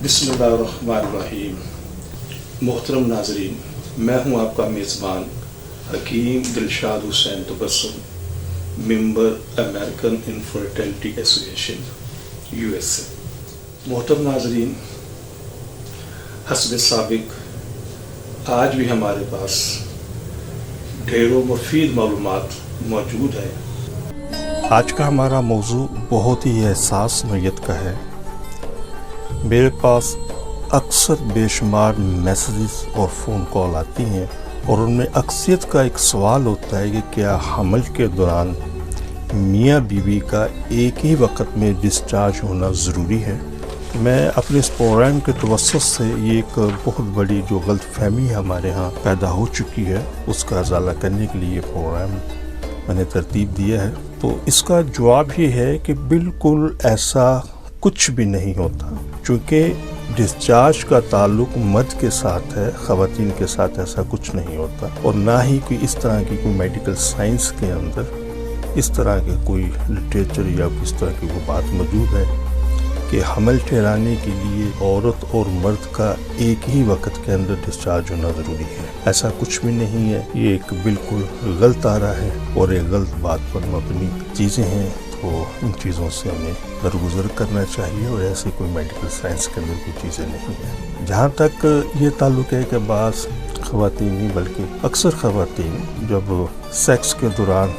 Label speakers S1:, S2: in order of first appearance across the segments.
S1: बिस्मिल्लाहिर्रहमानिर्रहीम। मोहतरम नाजरीन, मैं हूं आपका मेज़बान Hakeem Dilshad Hussain Tabassum, member American infertility association USA। मोहतरम नाजरीन, हस्ब साबिक आज भी हमारे पास ढेरों मुफीद मालूमात मौजूद है। आज का हमारा मौजू बहुत ही एहसास नोयत का है। मेरे पास अक्सर बेशुमार मैसेजेस और फ़ोन कॉल आती हैं और उनमें अक्सरियत का एक सवाल होता है कि क्या हमल के दौरान मियाँ बीवी का एक ही वक्त में डिस्चार्ज होना ज़रूरी है। मैं अपने इस प्रोग्राम के तवस्सुत से ये एक बहुत बड़ी जो गलतफहमी हमारे यहाँ पैदा हो चुकी है उसका अज़ाला करने के लिए ये प्रोग्राम मैंने तरतीब दिया है। तो इसका जवाब ये है कि बिल्कुल ऐसा कुछ भी नहीं होता, चूँकि डिस्चार्ज का ताल्लुक मर्द के साथ है, ख़वातीन के साथ ऐसा कुछ नहीं होता और ना ही कोई इस तरह की कोई मेडिकल साइंस के अंदर इस तरह के कोई लिटरेचर या इस तरह की कोई बात मौजूद है कि हमल ठहराने के लिए औरत और मर्द का एक ही वक्त के अंदर डिस्चार्ज होना ज़रूरी है। ऐसा कुछ भी नहीं है। ये एक बिल्कुल गलत आ रहा है और एक गलत बात पर मबनी चीज़ें हैं, तो इन चीज़ों से हमें दरगुजर करना चाहिए और ऐसी कोई मेडिकल साइंस के अंदर कोई चीज़ें नहीं हैं। जहाँ तक ये ताल्लुक़ है कि बाज़ ख़वातीन नहीं बल्कि अक्सर ख़वातीन जब सेक्स के दौरान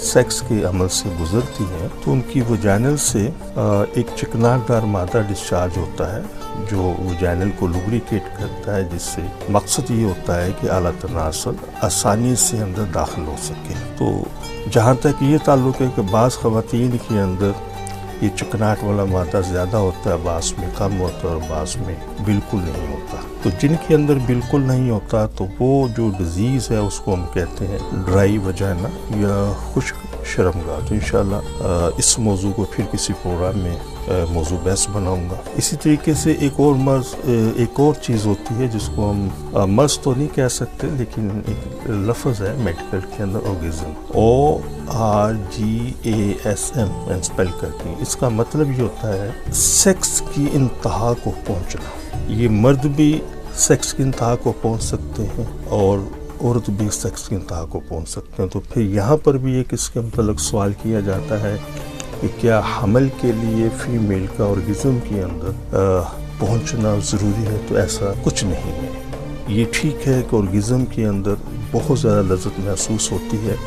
S1: सेक्स के अमल से गुजरती हैं तो उनकी वजाइनल से एक चिकनादार मादा डिस्चार्ज होता है जो वजाइनल को लुब्रिकेट करता है, जिससे मकसद ये होता है कि आला तनासुल आसानी से अंदर दाखिल हो सके। तो जहाँ तक ये ताल्लुक़ है कि बाज़ ख़वातीन के अंदर ये चिकनाहट वाला मादा ज़्यादा होता है, बाज़ में कम होता है और बाज़ में बिल्कुल नहीं होता। तो जिनके अंदर बिल्कुल नहीं होता तो वो जो डिज़ीज़ है उसको हम कहते हैं ड्राई वजाइना या खुश्क शर्मगाह। तो इंशाअल्लाह इस मौजू को फिर किसी प्रोग्राम में मौजू बहस बनाऊंगा। इसी तरीके से एक और चीज़ होती है जिसको हम मर्ज़ तो नहीं कह सकते, लेकिन एक लफ्ज़ है मेडिकल के अंदर ऑर्गेज़म, ORGASM स्पेल करके। इसका मतलब ये होता है सेक्स की इंतहा को पहुंचना। ये मर्द भी सेक्स की इंतहा को पहुंच सकते हैं और औरत भी सेक्स की इंतहा को पहुंच सकते हैं। तो फिर यहाँ पर भी एक इसके मतलब सवाल किया जाता है कि क्या हमल के लिए फीमेल का ऑर्गेज़म के अंदर पहुंचना ज़रूरी है। तो ऐसा कुछ नहीं है। ये ठीक है कि ऑर्गेज़म के अंदर बहुत ज़्यादा लज़्ज़त महसूस होती है,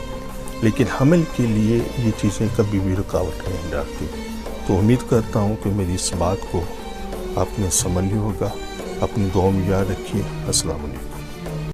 S1: लेकिन हमल के लिए ये चीज़ें कभी भी रुकावट नहीं डालती। तो उम्मीद करता हूँ कि मेरी इस बात को आपने समझ लिया होगा। अपनी दुआ में याद रखिए। अस्सलाम वालेकुम।